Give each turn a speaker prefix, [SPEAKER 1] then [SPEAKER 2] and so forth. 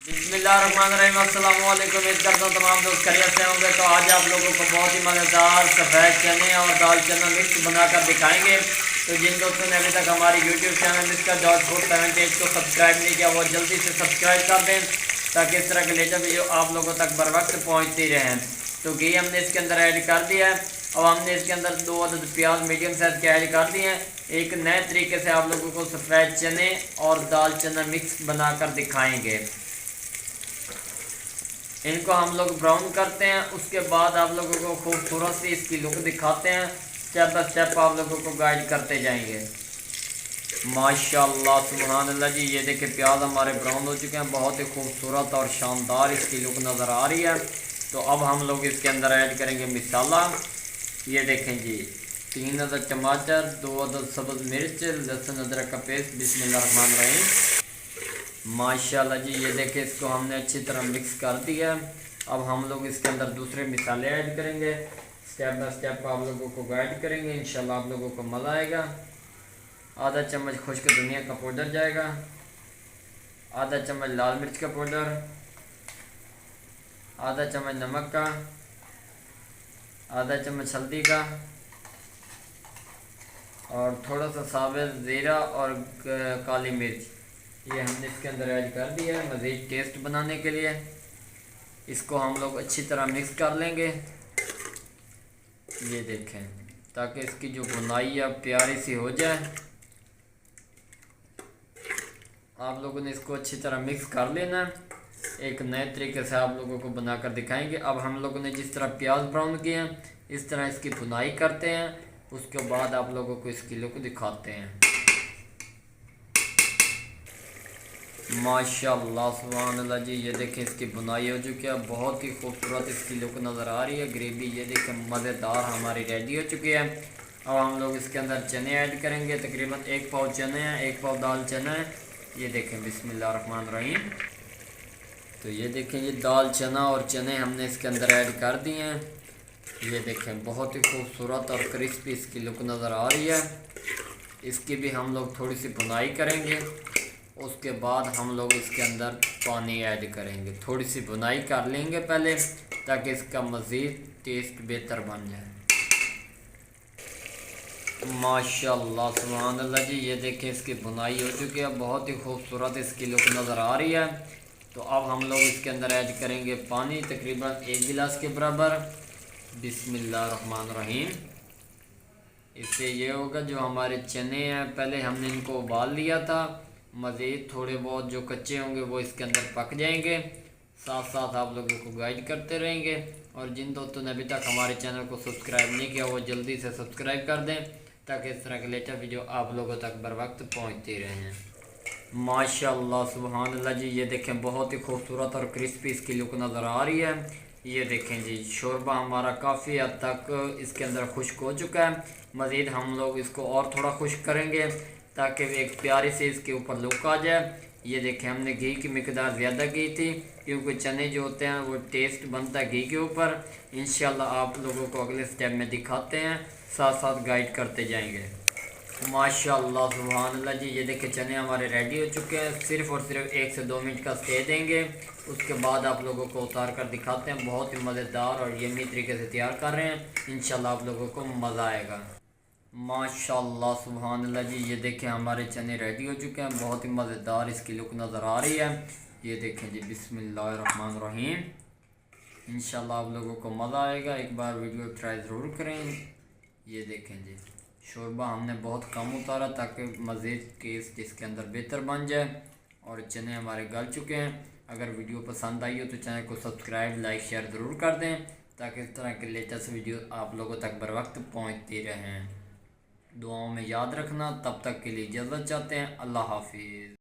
[SPEAKER 1] बिस्मिल्लाहिर्रहमानिर्रहीम। अस्सलाम वालेकुम। उम्मीद करता हूँ तमाम लोग खैरियत से होंगे। तो आज आप लोगों को बहुत ही मज़ेदार सफ़ेद चने और दाल चना मिक्स बनाकर दिखाएंगे। तो जिन दोस्तों ने अभी तक हमारी YouTube channel mister dot food 78 को सब्सक्राइब नहीं किया वो जल्दी से सब्सक्राइब कर दें ताकि इस तरह के लेटेस्ट वीडियो आप लोगों तक बर वक्त पहुँचती रहें। तो घी हमने इसके अंदर ऐड कर दिया है। अब हमने इसके अंदर 2 अदद प्याज मीडियम साइज़ के ऐड कर दिए हैं। एक नए तरीके से आप लोगों को सफ़ेद चने और दाल चना मिक्स बनाकर दिखाएंगे। इनको हम लोग ब्राउन करते हैं, उसके बाद आप लोगों को खूबसूरत सी इसकी लुक दिखाते हैं। स्टेप बाय स्टेप आप लोगों को गाइड करते जाएंगे। माशाल्लाह सुभान अल्लाह जी, ये देखिए प्याज हमारे ब्राउन हो चुके हैं। बहुत ही खूबसूरत और शानदार इसकी लुक नज़र आ रही है। तो अब हम लोग इसके अंदर ऐड करेंगे मसाला। ये देखें जी, 3 अदद टमाटर, 2 अदद सब्ज़ मिर्च, लहसुन अदरक का पेस्ट। बिस्मिल्लाहिर्रहमानिर्रहीम। माशाल्लाह जी, ये देखिए इसको हमने अच्छी तरह मिक्स कर दिया। अब हम लोग इसके अंदर दूसरे मसाले ऐड करेंगे। स्टेप बाय स्टेप आप लोगों को गाइड करेंगे, इंशाल्लाह आप लोगों को मज़ा आएगा। आधा चम्मच खुश्क धनिया का पाउडर जाएगा, आधा चम्मच लाल मिर्च का पाउडर, आधा चम्मच नमक का, आधा चम्मच हल्दी का और थोड़ा सा साबुत ज़ीरा और काली मिर्च। ये हमने इसके अंदर ऐड कर दिया है मज़ीद टेस्ट बनाने के लिए। इसको हम लोग अच्छी तरह मिक्स कर लेंगे। ये देखें, ताकि इसकी जो बुनाई अब प्यारी सी हो जाए। आप लोगों ने इसको अच्छी तरह मिक्स कर लेना। एक नए तरीके से आप लोगों को बनाकर दिखाएंगे। अब हम लोगों ने जिस तरह प्याज ब्राउन किए हैं इस तरह इसकी भुनाई करते हैं, उसके बाद आप लोगों को इसकी लुक दिखाते हैं। माशाल्लाह सुभान अल्लाह जी, ये देखें इसकी बुनाई हो चुकी है। बहुत ही खूबसूरत इसकी लुक नज़र आ रही है। ग्रेवी ये देखें मज़ेदार हमारी रेडी हो चुकी है। अब हम लोग इसके अंदर चने ऐड करेंगे। तकरीबन 1 पाव चने हैं, 1 पाव दाल चना है। ये देखें बिस्मिल्लाहिर्रहमानिर्रहीम। तो ये देखें, ये दाल चना और चने हमने इसके अंदर ऐड कर दिए हैं। ये देखें बहुत ही खूबसूरत और क्रिस्पी इसकी लुक नज़र आ रही है। इसकी भी हम लोग थोड़ी सी भुनाई करेंगे, उसके बाद हम लोग इसके अंदर पानी ऐड करेंगे। थोड़ी सी भुनाई कर लेंगे पहले ताकि इसका मज़ीद टेस्ट बेहतर बन जाए। माशाल्लाह सुभान अल्लाह जी, ये देखें इसकी भुनाई हो चुकी है। बहुत ही खूबसूरत इसकी लुक नज़र आ रही है। तो अब हम लोग इसके अंदर ऐड करेंगे पानी, तकरीबन 1 गिलास के बराबर। बिस्मिल्लाहिर्रहमानिर्रहीम। इससे ये होगा जो हमारे चने हैं पहले हमने इनको उबाल लिया था, मज़ीद थोड़े बहुत जो कच्चे होंगे वो इसके अंदर पक जाएंगे। साथ साथ आप लोगों को गाइड करते रहेंगे। और जिन दोस्तों ने अभी तक हमारे चैनल को सब्सक्राइब नहीं किया वो जल्दी से सब्सक्राइब कर दें ताकि इस तरह के लेटेस्ट वीडियो आप लोगों तक बर वक्त पहुँचती रहें। माशाल्लाह सुभान अल्लाह जी, ये देखें बहुत ही खूबसूरत और क्रिस्पी इसकी लुक नज़र आ रही है। ये देखें जी, शोरबा हमारा काफ़ी हद तक इसके अंदर खुश्क हो चुका है। मज़ीद हम लोग इसको और थोड़ा खुश्क करेंगे ताकि एक प्यारी से इसके ऊपर लुक आ जाए। ये देखें, हमने घी की मिकदार ज़्यादा की थी क्योंकि चने जो होते हैं वो टेस्ट बनता है घी के ऊपर। इंशाल्लाह आप लोगों को अगले स्टेप में दिखाते हैं, साथ साथ गाइड करते जाएंगे। माशाल्लाह सुभान अल्लाह जी, ये देखिए चने हमारे रेडी हो चुके हैं। सिर्फ़ और सिर्फ 1 से 2 मिनट का स्टे देंगे, उसके बाद आप लोगों को उतार कर दिखाते हैं। बहुत ही मज़ेदार और यम्मी तरीके से तैयार कर रहे हैं। इंशाल्लाह आप लोगों को मज़ा आएगा। माशाल्लाह सुभान अल्लाह जी, ये देखें हमारे चने रेडी हो चुके हैं। बहुत ही मज़ेदार इसकी लुक नज़र आ रही है। ये देखें जी, बिस्मिल्लाहिर्रहमानिर्रहीम। इंशाल्लाह आप लोगों को मज़ा आएगा। एक बार वीडियो ट्राई ज़रूर करें। ये देखें जी, शोरबा हमने बहुत कम उतारा ताकि मज़ीद टेस्ट इसके अंदर बेहतर बन जाए। और चने हमारे गल चुके हैं। अगर वीडियो पसंद आई हो तो चैनल को सब्सक्राइब लाइक शेयर ज़रूर कर दें ताकि इस तरह के लेटेस्ट वीडियो आप लोगों तक बर वक्त पहुँचती रहें। दुआओं में याद रखना। तब तक के लिए इजाज़त चाहते हैं। अल्लाह हाफिज़।